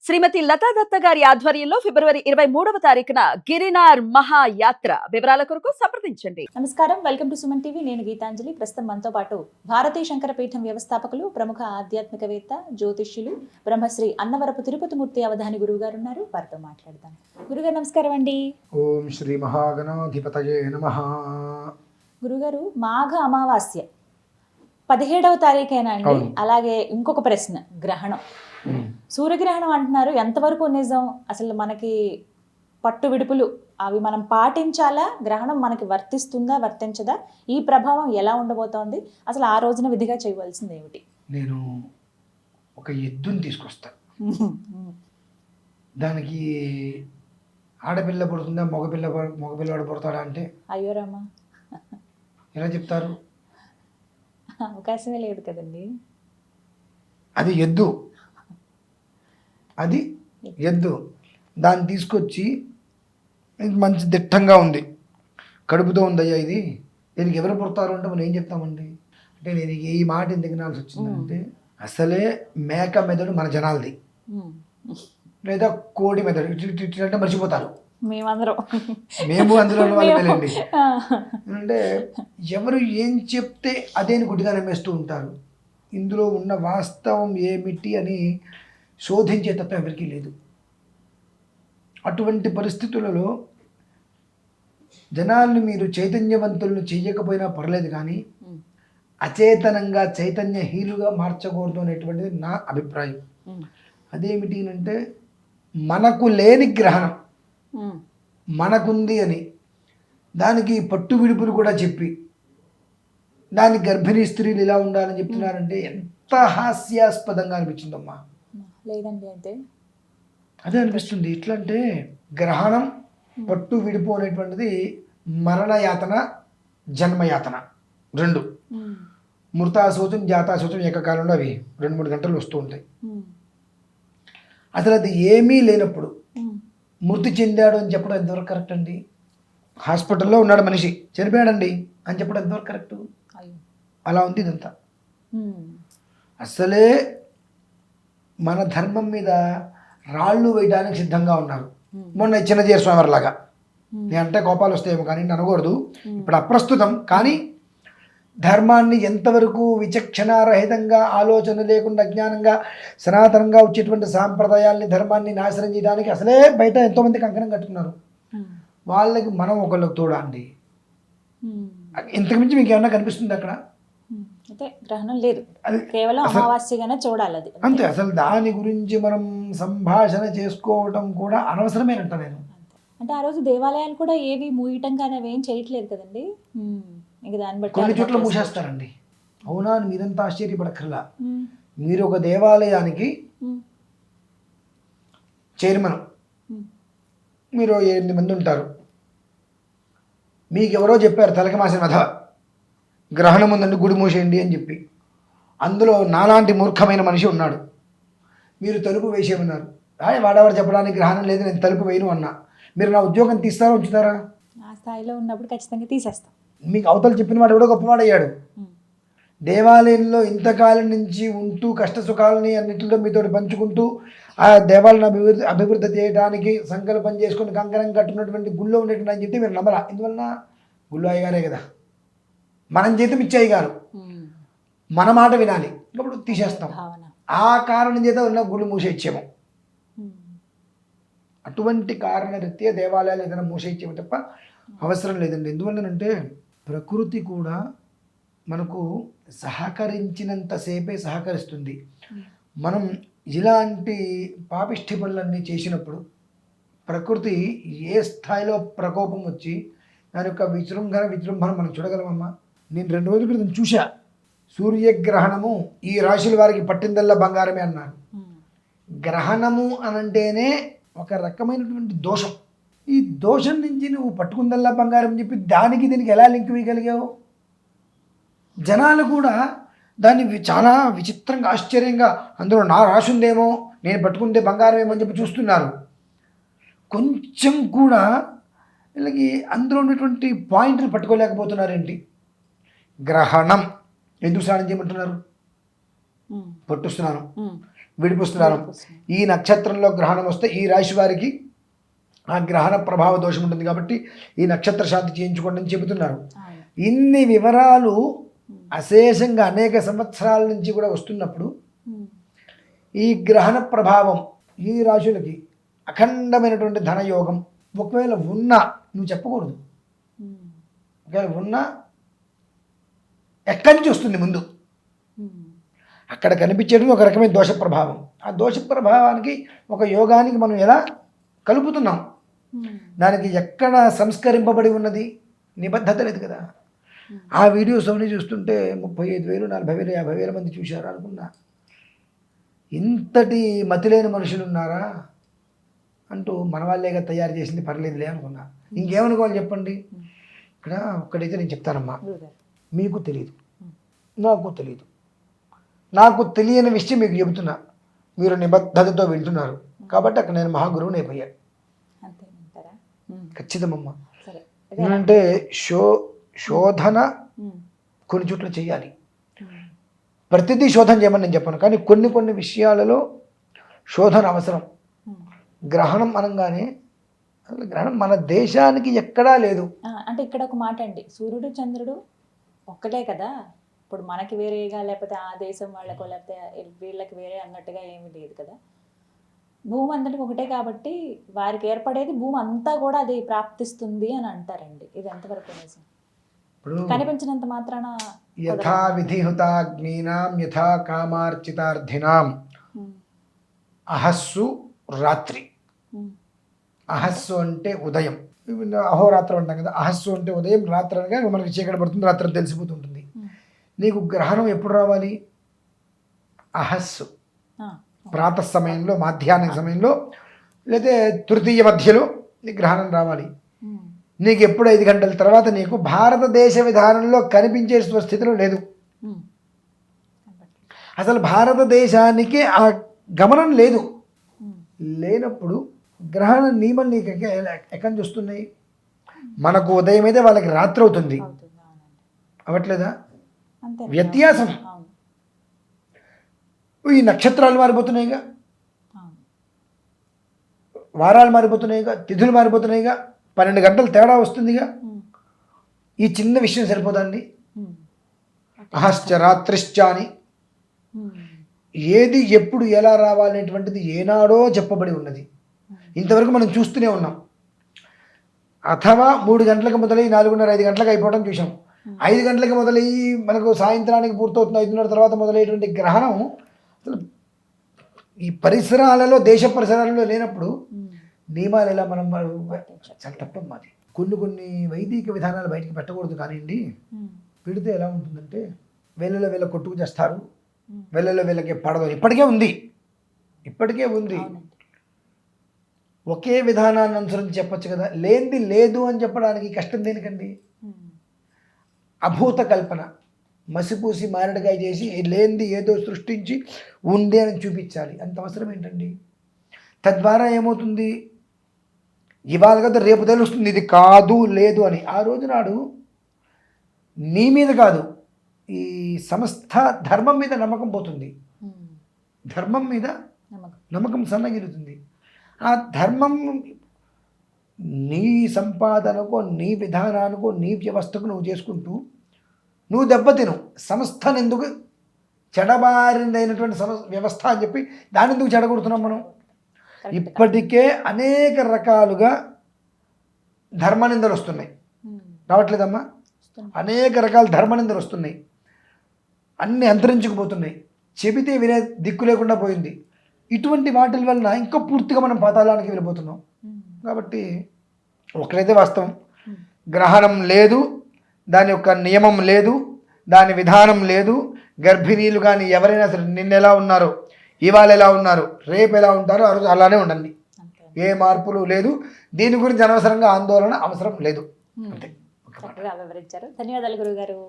శ్రీమతి లతా దత్త గారి ఆధ్వర్యంలో ఫిబ్రవరి 23వ తారీఖున గిరినార్ మహాయాత్ర. వివరాల కొరకు సంప్రదించండి. నమస్కారం, వెల్కమ్ టు సుమన్ టీవీ. నేను గీతాంజలి. ప్రస్తుతం మనతో పాటు భారతీయ శంకరపీఠం వ్యవస్థాపకులు, ప్రముఖ ఆధ్యాత్మికవేత్త, జ్యోతిష్యులు, బ్రహ్మశ్రీ అన్నవరపు తిరుపతిమూర్తి అవధాని గురువు గారు ఉన్నారు. వారితో మాట్లాడదాం. గురుగారు నమస్కారం అండి. ఓం శ్రీ మహాగణాధిపతయే నమః. గురుగారు, మాఘ అమావాస్య 17వ తారీఖేనా అండి? అవును. అలాగే ఇంకొక ప్రశ్న, గ్రహణం, సూర్యగ్రహణం అంటున్నారు. ఎంతవరకు నిజం? అసలు మనకి పట్టు విడుపులు అవి మనం పాటించాలా? గ్రహణం మనకి వర్తిస్తుందా, వర్తించదా? ఈ ప్రభావం ఎలా ఉండబోతోంది? అసలు ఆ రోజున విధిగా చేయవలసింది ఏమిటి? నేను ఒక ఎద్దుని తీసుకొస్తా. దానికి ఆడపిల్ల పుడుతుందా, మగపిల్లవాడు పుడతాడా అంటే అయ్యో రామా, ఎలా చెప్తారు? అవకాశమే లేదు కదండి. అది ఎద్దు, అది ఎద్దు. దాన్ని తీసుకొచ్చి ఇది మంచి దిట్టంగా ఉంది, కడుపుతో ఉందయ్యా, ఇది దీనికి ఎవరు పుడతారు అంటే మనం ఏం చెప్తామండి? అంటే నేను ఈ మాట ఎందుకు వినాల్సి వచ్చిందంటే, అసలే మేక మెదడు మన జనాలది, లేదా కోడి మెదడు ఇటు అంటే మర్చిపోతారు. మేమందరం మేము అందులో ఉన్న వాళ్ళండి. అంటే ఎవరు ఏం చెప్తే అదేని గుడ్డిగా నమ్మేస్తూ ఉంటారు. ఇందులో ఉన్న వాస్తవం ఏమిటి అని శోధించే తత్వం ఎవరికీ లేదు. అటువంటి పరిస్థితులలో జనాల్ని మీరు చైతన్యవంతులను చేయకపోయినా పర్లేదు, కానీ అచేతనంగా చైతన్యహీనులుగా మార్చకూడదు అనేటువంటిది నా అభిప్రాయం. అదేమిటి అంటే, మనకు లేని గ్రహణం మనకుంది అని దానికి పట్టు విడుపులు కూడా చెప్పి దాని గర్భిణీ స్త్రీలు ఇలా ఉండాలని చెప్తున్నారంటే ఎంత హాస్యాస్పదంగా అనిపించిందమ్మా. లేదండి, అయితే అదే అనిపిస్తుంది. ఎట్లా అంటే, గ్రహణం పట్టు విడుపు అనేటువంటిది మరణయాతన, జన్మయాతన రెండు. మృతాశోచం, జాతాశోచం ఏకకాలంలో అవి 2-3 గంటలు వస్తూ ఉంటాయి. అసలు అది ఏమీ లేనప్పుడు మృతి చెందాడు అని చెప్పడం ఎంతవరకు కరెక్ట్ అండి? హాస్పిటల్లో ఉన్నాడు మనిషి, చనిపోయాడండి అని చెప్పడం ఎంతవరకు కరెక్ట్? అలా ఉంది ఇదంతా. అసలే మన ధర్మం మీద రాళ్ళు వేయడానికి సిద్ధంగా ఉన్నారు. మొన్న చిన్నజీర స్వామిలాగా. నేను అంటే కోపాలు వస్తాయేమో కానీ అనకూడదు, ఇప్పుడు అప్రస్తుతం. కానీ ధర్మాన్ని ఎంతవరకు విచక్షణారహితంగా, ఆలోచన లేకుండా, అజ్ఞానంగా, సనాతనంగా వచ్చేటువంటి సాంప్రదాయాల్ని, ధర్మాన్ని నాశనం చేయడానికి అసలే బయట ఎంతోమంది కంకణం కట్టుకున్నారు. వాళ్ళకి మనం ఒకళ్ళకి తోడా అండి. ఇంతకుమించి మీకు ఏమన్నా కనిపిస్తుంది అక్కడ? అయితే గ్రహణం లేదు, కేవలం అమావాస్యగానే చూడాలి, అది అంతే. అసలు దాని గురించి మనం సంభాషణ చేసుకోవడం కూడా అనవసరమేనంట నేను. అంటే ఆ రోజు దేవాలయాలు కూడా ఏవి మూయటం కానీ అవి ఏం చేయట్లేదు కదండి. ఇంకా దాన్ని బట్టి కొన్ని చోట్ల మూసేస్తారండి. అవునా అని మీరంతా ఆశ్చర్యపడక్కర్లా. మీరు ఒక దేవాలయానికి చైర్మన్, మీరు 8 మంది ఉంటారు. మీకు ఎవరో చెప్పారు తలకి మాసిన మధ, గ్రహణం ఉందండి గుడి మూసేయండి అని చెప్పి. అందులో నాలాంటి మూర్ఖమైన మనిషి ఉన్నాడు. మీరు తలుపు వేసేయమన్నారు. వాడవాడు చెప్పడానికి గ్రహణం లేదు, నేను తలుపు వేయను అన్నా. మీరు నా ఉద్యోగం తీస్తారా, ఉంచుతారా? ఆ స్థాయిలో ఉన్నప్పుడు ఖచ్చితంగా తీసేస్తాం. మీకు అవతల చెప్పిన వాడు ఎవడో గొప్పవాడయ్యాడు. దేవాలయంలో ఇంతకాలం నుంచి ఉంటూ కష్టసుఖాలని అన్నింటిలో మీతో పంచుకుంటూ ఆ దేవాలయాన్ని అభివృద్ధి చేయడానికి సంకల్పం చేసుకుని కంకణం కట్టుకున్నటువంటి గుళ్ళో ఉండేటువంటి అని చెప్తే మీరు నమ్మరా? ఎందువలన? గుళ్ళు అయ్యగారే కదా, మనం జీతం ఇచ్చే అయ్యగారు, మన మాట వినాలి, ఇప్పుడు తీసేస్తాం. ఆ కారణం చేత ఉన్న గుళ్ళు మూసేచ్చేమో. అటువంటి కారణరీత్యా దేవాలయాలు ఏదైనా మూసేచ్చేమో తప్ప అవసరం లేదండి. ఎందువల్లనంటే, ప్రకృతి కూడా మనకు సహకరించినంతసేపే సహకరిస్తుంది. మనం ఇలాంటి పాపిష్టి పనులన్నీ చేసినప్పుడు ప్రకృతి ఏ స్థాయిలో ప్రకోపం వచ్చి దాని యొక్క విజృంభణ మనం చూడగలమమ్మా. నేను 2 రోజుల క్రితం చూసా, సూర్యగ్రహణము ఈ రాశుల వారికి పట్టిందల్లా బంగారమే అన్నారు. గ్రహణము అనంటేనే ఒక రకమైనటువంటి దోషం. ఈ దోషం నుంచి నువ్వు పట్టుకుందల్లా బంగారం చెప్పి దానికి దీనికి ఎలా లింక్ వేయగలిగావు? జనాలు కూడా దాన్ని చాలా విచిత్రంగా, ఆశ్చర్యంగా, అందులో నా రాశి ఉందేమో, నేను పట్టుకుంటే బంగారం ఏమో అని చెప్పి చూస్తున్నారు. కొంచెం కూడా వీళ్ళకి అందులో ఉన్నటువంటి పాయింట్ని పట్టుకోలేకపోతున్నారేంటి? గ్రహణం ఎందుకు స్నానం చేయమంటున్నారు? పట్టుస్తున్నాను. విడిపిస్తున్నారు. ఈ నక్షత్రంలో గ్రహణం వస్తే ఈ రాశి వారికి ఆ గ్రహణ ప్రభావ దోషం ఉంటుంది కాబట్టి ఈ నక్షత్ర శాంతి చేయించుకోండి అని చెబుతున్నారు. ఇన్ని వివరాలు అశేషంగా అనేక సంవత్సరాల నుంచి కూడా వస్తున్నప్పుడు ఈ గ్రహణ ప్రభావం ఈ రాశులకి అఖండమైనటువంటి ధనయోగం ఒకవేళ ఉన్నా నువ్వు చెప్పకూడదు. ఒకవేళ ఉన్నా ఎక్కడి నుంచి వస్తుంది ముందు అక్కడ కనిపించేది ఒక రకమైన దోష ప్రభావం. ఆ దోష ప్రభావానికి ఒక యోగానికి మనం ఎలా కలుపుతున్నాం, దానికి ఎక్కడ సంస్కరింపబడి ఉన్నది, నిబద్ధత లేదు కదా. ఆ వీడియోస్ అవన్నీ చూస్తుంటే 35,000 40,000 50,000 మంది చూశారు అనుకున్నా. ఇంతటి మతిలేని మనుషులు ఉన్నారా అంటూ మన వాళ్ళేగా తయారు చేసింది, పర్లేదులే అనుకున్నా. ఇంకేమనుకోవాలి చెప్పండి. ఇక్కడ ఒక్కడైతే నేను చెప్తానమ్మా, మీకు తెలియదు, నాకు తెలియదు, నాకు తెలియని విషయం మీకు చెబుతున్నా, మీరు నిబద్ధతతో వింటున్నారు కాబట్టి అక్కడ నేను మహాగురువుని అయిపోయాను. ఖచ్చితమమ్మా. ఎందుకంటే శోధన కొన్ని చోట్ల చేయాలి. ప్రతిదీ శోధన చేయమని నేను చెప్పను, కానీ కొన్ని విషయాలలో శోధన అవసరం. గ్రహణం అనగానే అసలు గ్రహణం మన దేశానికి ఎక్కడా లేదు. అంటే ఇక్కడ ఒక మాట అండి, సూర్యుడు చంద్రుడు ఒక్కటే కదా. ఇప్పుడు మనకి వేరేగా లేకపోతే ఆ దేశం వాళ్ళకో లేకపోతే వీళ్ళకి వేరే అన్నట్టుగా ఏమీ లేదు కదా. భూమి అంతటికి ఒకటే కాబట్టి వారికి ఏర్పడేది భూమి అంతా కూడా అది ప్రాప్తిస్తుంది అని అంటారండి. ఇది ఎంతవరకు నిజం? కనిపించినంత మాత్రాన యథా విధిహుతాగ్నీనాం యథా కామార్చితార్థినాం అహస్సు రాత్రి. అహస్సు అంటే ఉదయం, అహోరాత్రం అంటాం కదా. అహస్సు అంటే ఉదయం, రాత్రి అనగా మనకి చీకటి పడుతుంది, రాత్రి తెలిసిపోతుంటుంది. నీకు గ్రహణం ఎప్పుడు రావాలి? అహస్సు ప్రాతః సమయంలో, మాధ్యాహ్న సమయంలో, లేదా తృతీయ మధ్యలో నీకు గ్రహణం రావాలి. నీకు ఎప్పుడు 5 గంటల తర్వాత నీకు భారతదేశ విధానంలో కనిపించే స్థితిలో లేదు. అసలు భారతదేశానికి ఆ గమనం లేదు. లేనప్పుడు గ్రహణ నియమం నీకు ఎక్కడి నుంచి వస్తున్నాయి? మనకు ఉదయం అయితే వాళ్ళకి రాత్రి అవుతుంది, అవట్లేదా? వ్యత్యాసం. ఈ నక్షత్రాలు మారిపోతున్నాయిగా, వారాలు మారిపోతున్నాయిగా, తిథులు మారిపోతున్నాయిగా, 12 గంటలు తేడా వస్తుందిగా. ఈ చిన్న విషయం సరిపోదండి. అహశ్చ రాత్రిశ్చ అని ఏది ఎప్పుడు ఎలా రావాలనేటువంటిది ఏనాడో చెప్పబడి ఉన్నది. ఇంతవరకు మనం చూస్తూనే ఉన్నాం. అథవా 3 గంటలకు మొదలై 4:30 5 గంటలకు అయిపోవడం చూసాం. 5 గంటలకు మొదలయ్యి మనకు సాయంత్రానికి పూర్తవుతుంది 5:30 తర్వాత మొదలయ్యేటువంటి గ్రహణం అసలు ఈ పరిసరాలలో, దేశ పరిసరాలలో లేనప్పుడు నియమాలు ఎలా మనం చాలా తప్పమ్మా. అది కొన్ని వైదిక విధానాలు బయటికి పెట్టకూడదు. కానివ్వండి, పెడితే ఎలా ఉంటుందంటే వేళ్ళలో వీళ్ళ కొట్టుకు చేస్తారు, వేళ్ళలో వీళ్ళకి పడదు. ఇప్పటికే ఉంది. ఒకే విధానాన్ని అనుసరించి చెప్పచ్చు కదా. లేనిది లేదు అని చెప్పడానికి కష్టం దేనికండి? అభూత కల్పన, మసిపూసి మారడికాయ చేసి లేనిది ఏదో సృష్టించి ఉంది అని చూపించాలి. అంత అవసరం ఏంటండి? తద్వారా ఏమవుతుంది? ఇవాళ కదా రేపు తెలుస్తుంది ఇది కాదు లేదు అని. ఆ రోజు నాడు నీ మీద కాదు, ఈ సంస్థ ధర్మం మీద నమ్మకం పోతుంది. ధర్మం మీద నమ్మకం సన్నగిలుతుంది. ఆ ధర్మం నీ సంపాదనకో, నీ విధానానికో, నీ వ్యవస్థకు నువ్వు చేసుకుంటూ నువ్వు దెబ్బతిను. సంస్థను ఎందుకు చెడబారినైనటువంటి వ్యవస్థ అని చెప్పి దాన్ని ఎందుకు చెడగొడుతున్నాం మనం? ఇప్పటికే అనేక రకాలుగా ధర్మనిందలు వస్తున్నాయి, రావట్లేదమ్మా? అనేక రకాల ధర్మనిందలు వస్తున్నాయి, అన్నీ అంతరించుకుపోతున్నాయి, చెబితే వినే దిక్కు లేకుండా పోయింది. ఇటువంటి వాటి వలన ఇంకా పూర్తిగా మనం పాతాళానికి వెళ్ళిపోతున్నాం. కాబట్టి ఒకటైతే వాస్తవం, గ్రహణం లేదు, దాని యొక్క నియమం లేదు, దాని విధానం లేదు. గర్భిణీలు కానీ ఎవరైనా సరే నిన్న ఎలా ఉన్నారో, ఇవాళ ఎలా ఉన్నారు, రేపు ఎలా ఉంటారో ఆ రోజు అలానే ఉండండి. ఏ మార్పులు లేదు. దీని గురించి అనవసరంగా ఆందోళన అవసరం లేదు. అంతే. వివరించారు. ధన్యవాదాలు గురుగారు.